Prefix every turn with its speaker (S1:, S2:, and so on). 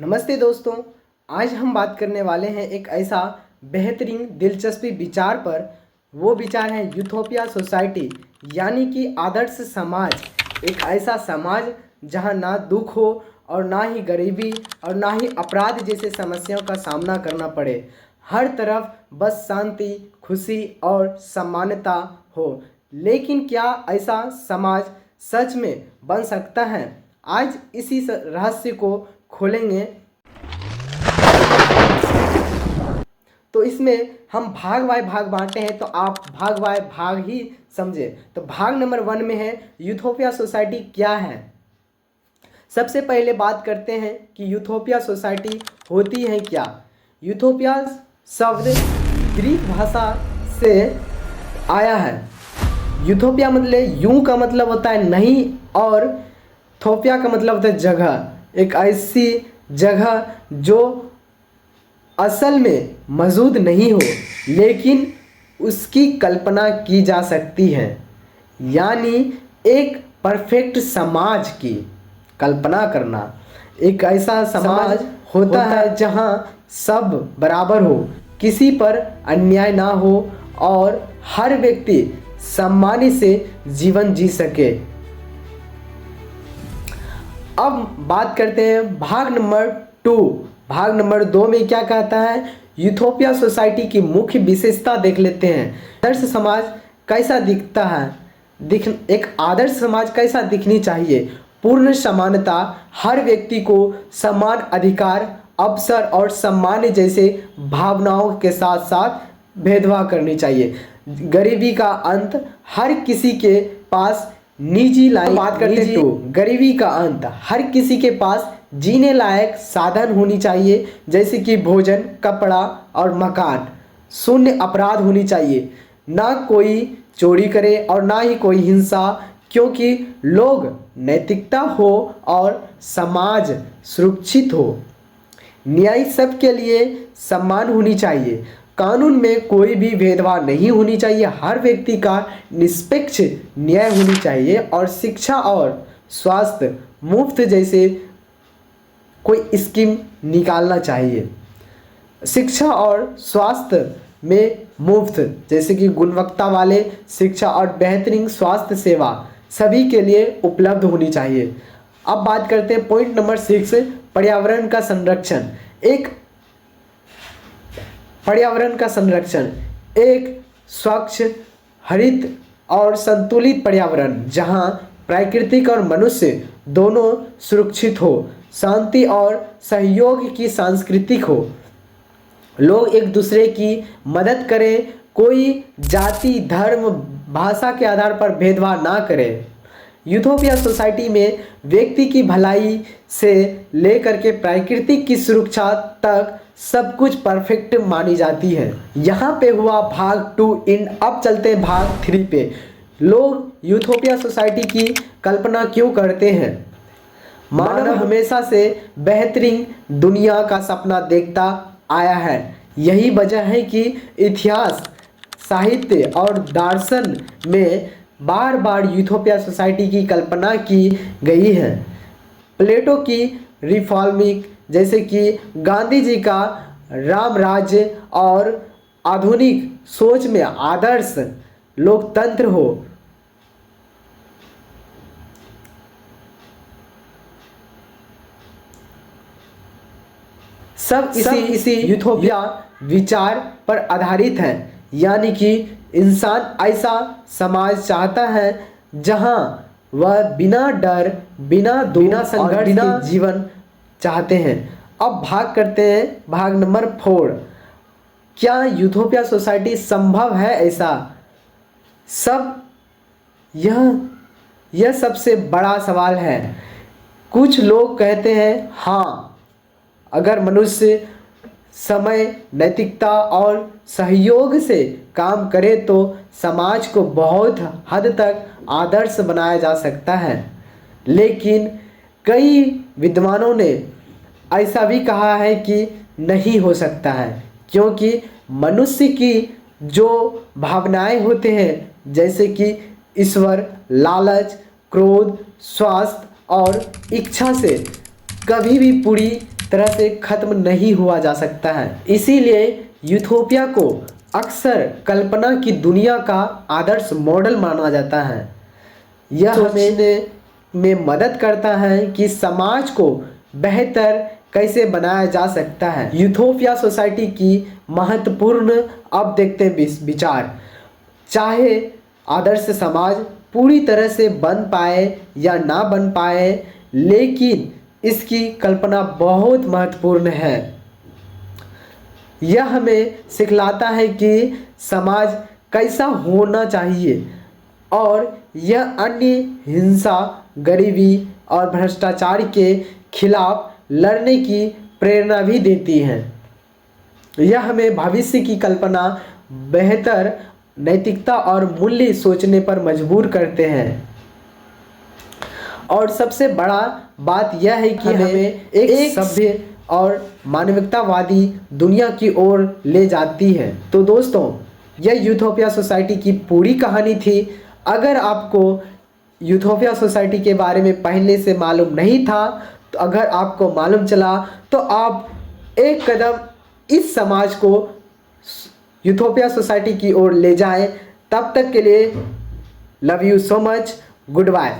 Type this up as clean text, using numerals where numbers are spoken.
S1: नमस्ते दोस्तों। आज हम बात करने वाले हैं एक ऐसा बेहतरीन दिलचस्पी विचार पर। वो विचार है यूथोपिया सोसाइटी, यानी कि आदर्श समाज। एक ऐसा समाज जहां ना दुख हो और ना ही गरीबी और ना ही अपराध जैसे समस्याओं का सामना करना पड़े। हर तरफ बस शांति, खुशी और समानता हो। लेकिन क्या ऐसा समाज सच में बन सकता है? आज इसी रहस्य को खोलेंगे। तो इसमें हम भाग बाय भाग बांटे हैं, तो आप भाग बाय भाग ही समझे। तो भाग नंबर 1 में है यूथोपिया सोसाइटी क्या है। सबसे पहले बात करते हैं कि यूथोपिया सोसाइटी होती है क्या। यूथोपिया शब्द ग्रीक भाषा से आया है। यूथोपिया मतलब यूं का मतलब होता है नहीं, और थोपिया का मतलब होता है जगह। एक ऐसी जगह जो असल में मौजूद नहीं हो लेकिन उसकी कल्पना की जा सकती है, यानी एक परफेक्ट समाज की कल्पना करना। एक ऐसा समाज होता है जहां सब बराबर हो, किसी पर अन्याय ना हो और हर व्यक्ति सम्मान से जीवन जी सके। अब बात करते हैं भाग नंबर 2। भाग नंबर 2 में क्या कहता है, यूथोपिया सोसाइटी की मुख्य विशेषता देख लेते हैं। आदर्श समाज कैसा दिखता है, एक आदर्श समाज कैसा दिखनी चाहिए। पूर्ण समानता, हर व्यक्ति को समान अधिकार, अवसर और सम्मान जैसे भावनाओं के साथ साथ भेदभाव करनी चाहिए। गरीबी का अंत, हर किसी के पास निजी लाइफ। बात करते हैं तो गरीबी का अंत, हर किसी के पास जीने लायक साधन होनी चाहिए, जैसे कि भोजन, कपड़ा और मकान। शून्य अपराध होनी चाहिए, ना कोई चोरी करे और ना ही कोई हिंसा, क्योंकि लोग नैतिकता हो और समाज सुरक्षित हो। न्याय सबके लिए समान होनी चाहिए, कानून में कोई भी भेदभाव नहीं होनी चाहिए, हर व्यक्ति का निष्पक्ष न्याय होनी चाहिए। और शिक्षा और स्वास्थ्य मुफ्त जैसे कोई स्कीम निकालना चाहिए। शिक्षा और स्वास्थ्य में मुफ्त जैसे कि गुणवत्ता वाले शिक्षा और बेहतरीन स्वास्थ्य सेवा सभी के लिए उपलब्ध होनी चाहिए। अब बात करते हैं पॉइंट नंबर 6, पर्यावरण का संरक्षण। पर्यावरण का संरक्षण, एक स्वच्छ, हरित और संतुलित पर्यावरण जहां प्राकृतिक और मनुष्य दोनों सुरक्षित हो, शांति और सहयोग की सांस्कृतिक हो, लोग एक दूसरे की मदद करें, कोई जाति, धर्म, भाषा के आधार पर भेदभाव ना करें। यूथोपिया सोसाइटी में व्यक्ति की भलाई से लेकर के प्राकृतिक की सुरक्षा तक सब कुछ परफेक्ट मानी जाती है। यहाँ पे हुआ भाग 2 इन। अब चलते हैं भाग 3 पे। लोग यूथोपिया सोसाइटी की कल्पना क्यों करते हैं? मानव हमेशा से बेहतरीन दुनिया का सपना देखता आया है। यही वजह है कि इतिहास, साहित्य और दर्शन में बार बार यूथोपिया सोसाइटी की कल्पना की गई है। प्लेटो की रिफॉर्मिक, जैसे कि गांधी जी का राम राज्य, और आधुनिक सोच में आदर्श लोकतंत्र हो। सब इसी यूथोपिया विचार पर आधारित है, यानी कि इंसान ऐसा समाज चाहता है जहां वह बिना डर, बिना संघर्ष के जीवन चाहते हैं। अब भाग करते हैं भाग नंबर 4। क्या यूथोपिया सोसाइटी संभव है? ऐसा सब यह सबसे बड़ा सवाल है। कुछ लोग कहते हैं हाँ, अगर मनुष्य समय, नैतिकता और सहयोग से काम करे तो समाज को बहुत हद तक आदर्श बनाया जा सकता है। लेकिन कई विद्वानों ने ऐसा भी कहा है कि नहीं हो सकता है, क्योंकि मनुष्य की जो भावनाएं होते हैं, जैसे कि ईश्वर, लालच, क्रोध, स्वार्थ और इच्छा से कभी भी पूरी तरह से खत्म नहीं हुआ जा सकता है। इसीलिए यूथोपिया को अक्सर कल्पना की दुनिया का आदर्श मॉडल माना जाता है। यह हमें में मदद करता है कि समाज को बेहतर कैसे बनाया जा सकता है। यूथोपिया सोसाइटी की महत्वपूर्ण अब देखते हैं विचार। चाहे आदर्श समाज पूरी तरह से बन पाए या ना बन पाए, लेकिन इसकी कल्पना बहुत महत्वपूर्ण है। यह हमें सिखलाता है कि समाज कैसा होना चाहिए और यह अन्य हिंसा, गरीबी और भ्रष्टाचार के खिलाफ लड़ने की प्रेरणा भी देती है। यह हमें भविष्य की कल्पना, बेहतर नैतिकता और मूल्य सोचने पर मजबूर करते हैं। और सबसे बड़ा बात यह है कि हमें एक सभ्य और मानवतावादी दुनिया की ओर ले जाती है। तो दोस्तों, यह यूथोपिया सोसाइटी की पूरी कहानी थी। अगर आपको यूथोपिया सोसाइटी के बारे में पहले से मालूम नहीं था, तो अगर आपको मालूम चला तो आप एक कदम इस समाज को यूथोपिया सोसाइटी की ओर ले जाएं। तब तक के लिए love you so much, good bye.